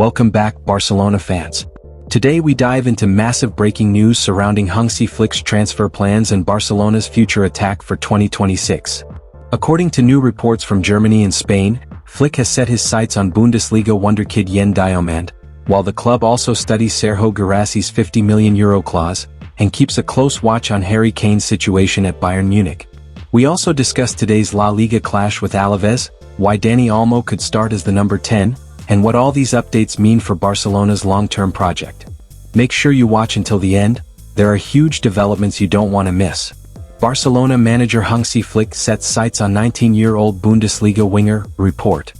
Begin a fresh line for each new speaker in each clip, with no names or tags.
Welcome back, Barcelona fans. Today we dive into massive breaking news surrounding Hansi Flick's transfer plans and Barcelona's future attack for 2026. According to new reports from Germany and Spain, Flick has set his sights on Bundesliga wonderkid Yan Diomande, while the club also studies Serhou Guirassy's €50 million clause, and keeps a close watch on Harry Kane's situation at Bayern Munich. We also discussed today's La Liga clash with Alavés, why Dani Olmo could start as the number 10, and what all these updates mean for Barcelona's long-term project. Make sure you watch until the end. There are huge developments you don't want to miss. Barcelona manager Hansi Flick sets sights on 19-year-old Bundesliga winger, report.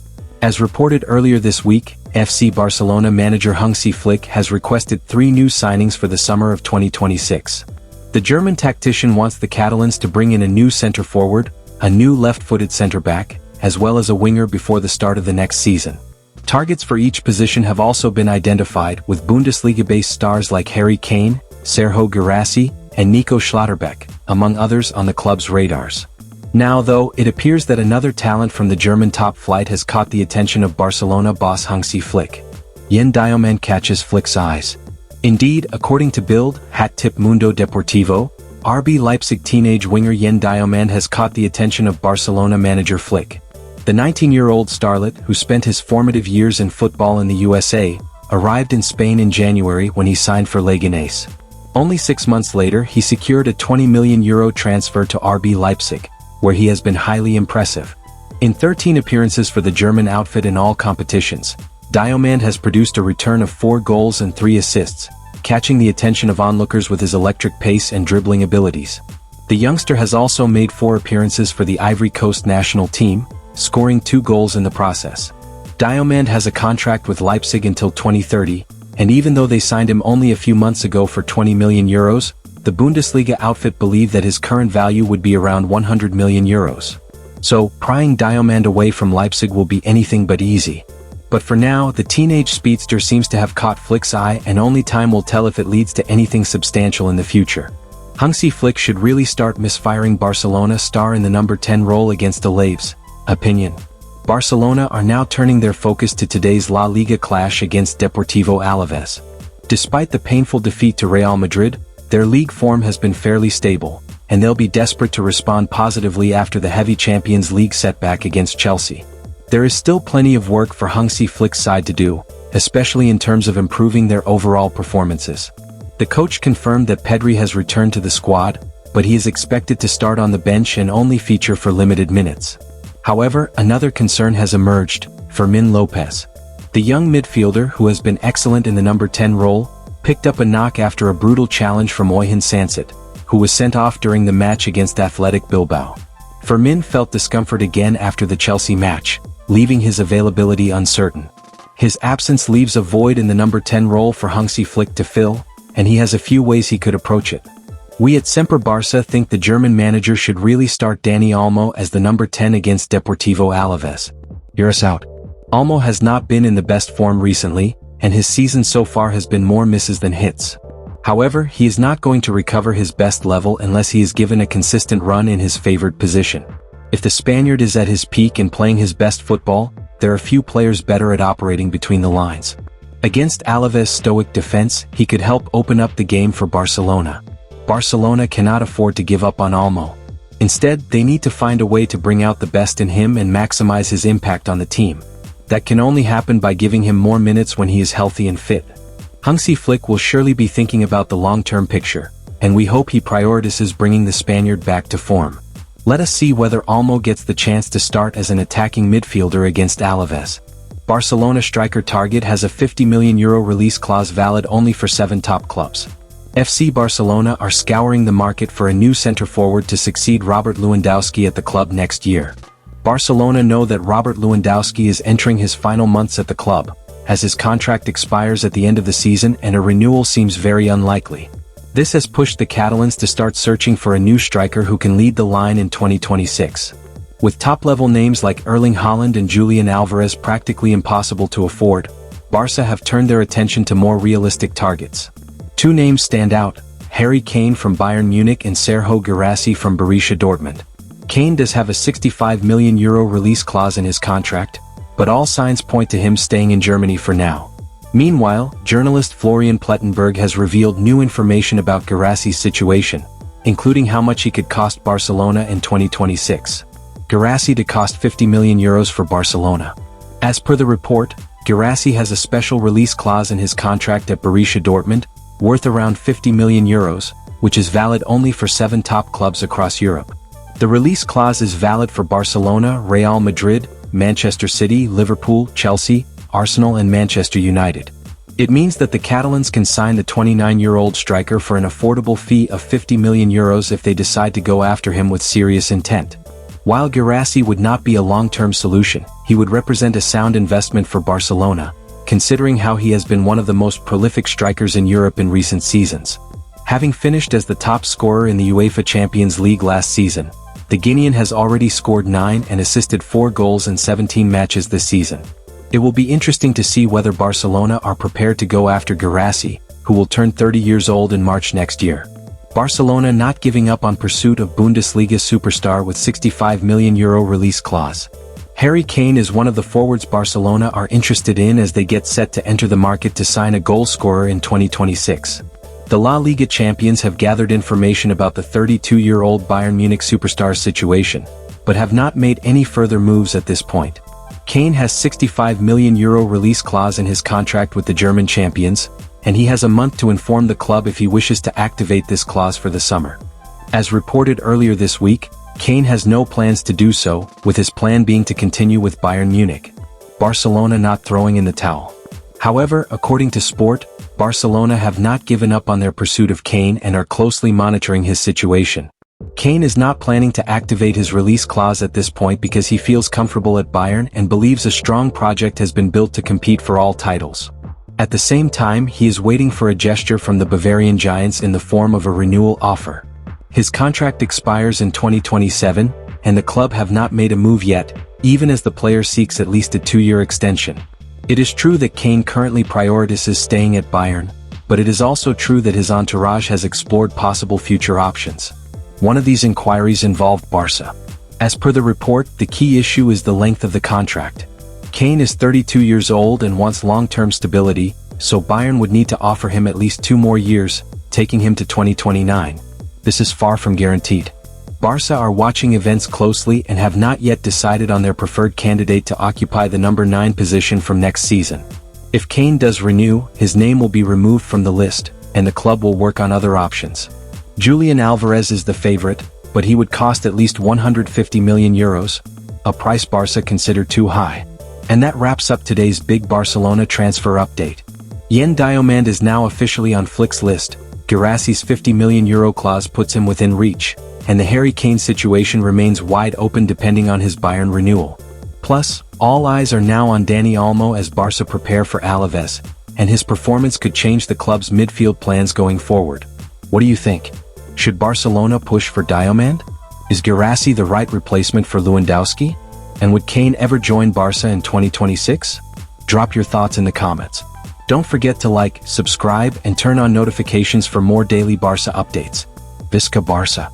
As reported earlier this week, FC Barcelona manager Hansi Flick has requested 3 new signings for the summer of 2026. The German tactician wants the Catalans to bring in a new centre-forward, a new left-footed centre-back, as well as a winger before the start of the next season. Targets for each position have also been identified, with Bundesliga-based stars like Harry Kane, Serhou Guirassy, and Nico Schlotterbeck, among others on the club's radars. Now though, it appears that another talent from the German top flight has caught the attention of Barcelona boss Hansi Flick. Yan Diomande catches Flick's eyes. Indeed, according to Bild, hat-tip Mundo Deportivo, RB Leipzig teenage winger Yan Diomande has caught the attention of Barcelona manager Flick. The 19-year-old starlet, who spent his formative years in football in the USA, arrived in Spain in January when he signed for Leganés. Only 6 months later he secured a €20 million transfer to RB Leipzig, where he has been highly impressive. In 13 appearances for the German outfit in all competitions, Diomande has produced a return of 4 goals and 3 assists, catching the attention of onlookers with his electric pace and dribbling abilities. The youngster has also made 4 appearances for the Ivory Coast national team, scoring 2 goals in the process. Diomande has a contract with Leipzig until 2030, and even though they signed him only a few months ago for €20 million, the Bundesliga outfit believed that his current value would be around €100 million. So, prying Diomande away from Leipzig will be anything but easy. But for now, the teenage speedster seems to have caught Flick's eye, and only time will tell if it leads to anything substantial in the future. Hansi Flick should really start misfiring Barcelona star in the number 10 role against Alavés. Opinion. Barcelona are now turning their focus to today's La Liga clash against Deportivo Alavés. Despite the painful defeat to Real Madrid, their league form has been fairly stable, and they'll be desperate to respond positively after the heavy Champions League setback against Chelsea. There is still plenty of work for Hansi Flick's side to do, especially in terms of improving their overall performances. The coach confirmed that Pedri has returned to the squad, but he is expected to start on the bench and only feature for limited minutes. However, another concern has emerged: Fermín López. The young midfielder, who has been excellent in the number 10 role, picked up a knock after a brutal challenge from Oyhan Sanset, who was sent off during the match against Athletic Bilbao. Fermín felt discomfort again after the Chelsea match, leaving his availability uncertain. His absence leaves a void in the number 10 role for Hansi Flick to fill, and he has a few ways he could approach it. We at Semper Barça think the German manager should really start Dani Olmo as the number 10 against Deportivo Alavés. Hear us out. Olmo has not been in the best form recently, and his season so far has been more misses than hits. However, he is not going to recover his best level unless he is given a consistent run in his favored position. If the Spaniard is at his peak and playing his best football, there are few players better at operating between the lines. Against Alavés' stoic defense, he could help open up the game for Barcelona. Barcelona cannot afford to give up on Olmo. Instead, they need to find a way to bring out the best in him and maximize his impact on the team. That can only happen by giving him more minutes when he is healthy and fit. Hansi Flick will surely be thinking about the long-term picture, and we hope he prioritizes bringing the Spaniard back to form. Let us see whether Olmo gets the chance to start as an attacking midfielder against Alavés. Barcelona striker Target has a €50 million release clause valid only for 7 top clubs. FC Barcelona are scouring the market for a new centre-forward to succeed Robert Lewandowski at the club next year. Barcelona know that Robert Lewandowski is entering his final months at the club, as his contract expires at the end of the season and a renewal seems very unlikely. This has pushed the Catalans to start searching for a new striker who can lead the line in 2026. With top-level names like Erling Haaland and Julián Álvarez practically impossible to afford, Barça have turned their attention to more realistic targets. 2 names stand out: Harry Kane from Bayern Munich and Serhou Guirassy from Borussia Dortmund. Kane does have a €65 million release clause in his contract, but all signs point to him staying in Germany for now. Meanwhile, journalist Florian Plettenberg has revealed new information about Guirassy's situation, including how much he could cost Barcelona in 2026. Guirassy to cost €50 million for Barcelona. As per the report, Guirassy has a special release clause in his contract at Borussia Dortmund, worth around €50 million, which is valid only for 7 top clubs across Europe. The release clause is valid for Barcelona, Real Madrid, Manchester City, Liverpool, Chelsea, Arsenal and Manchester United. It means that the Catalans can sign the 29-year-old striker for an affordable fee of €50 million if they decide to go after him with serious intent. While Guirassy would not be a long-term solution, he would represent a sound investment for Barcelona, considering how he has been one of the most prolific strikers in Europe in recent seasons. Having finished as the top scorer in the UEFA Champions League last season, the Guinean has already scored 9 and assisted 4 goals in 17 matches this season. It will be interesting to see whether Barcelona are prepared to go after Guirassy, who will turn 30 years old in March next year. Barcelona not giving up on pursuit of Bundesliga superstar with €65 million release clause. Harry Kane is one of the forwards Barcelona are interested in as they get set to enter the market to sign a goal scorer in 2026. The La Liga champions have gathered information about the 32-year-old Bayern Munich superstar's situation, but have not made any further moves at this point. Kane has €65 million release clause in his contract with the German champions, and he has a month to inform the club if he wishes to activate this clause for the summer. As reported earlier this week, Kane has no plans to do so, with his plan being to continue with Bayern Munich. Barcelona not throwing in the towel. However, according to Sport, Barcelona have not given up on their pursuit of Kane and are closely monitoring his situation. Kane is not planning to activate his release clause at this point because he feels comfortable at Bayern and believes a strong project has been built to compete for all titles. At the same time, he is waiting for a gesture from the Bavarian Giants in the form of a renewal offer. His contract expires in 2027, and the club have not made a move yet, even as the player seeks at least a 2-year extension. It is true that Kane currently prioritizes staying at Bayern, but it is also true that his entourage has explored possible future options. One of these inquiries involved Barça. As per the report, the key issue is the length of the contract. Kane is 32 years old and wants long-term stability, so Bayern would need to offer him at least 2 more years, taking him to 2029. This is far from guaranteed. Barça are watching events closely and have not yet decided on their preferred candidate to occupy the number 9 position from next season. If Kane does renew, his name will be removed from the list, and the club will work on other options. Julián Álvarez is the favorite, but he would cost at least €150 million, a price Barça consider too high. And that wraps up today's big Barcelona transfer update. Yan Diomande is now officially on Flick's list. Guirassy's €50 million clause puts him within reach, and the Harry Kane situation remains wide open depending on his Bayern renewal. Plus, all eyes are now on Dani Olmo as Barça prepare for Alavés, and his performance could change the club's midfield plans going forward. What do you think? Should Barcelona push for Diomande? Is Guirassy the right replacement for Lewandowski? And would Kane ever join Barça in 2026? Drop your thoughts in the comments. Don't forget to like, subscribe, and turn on notifications for more daily Barça updates. Visca Barça!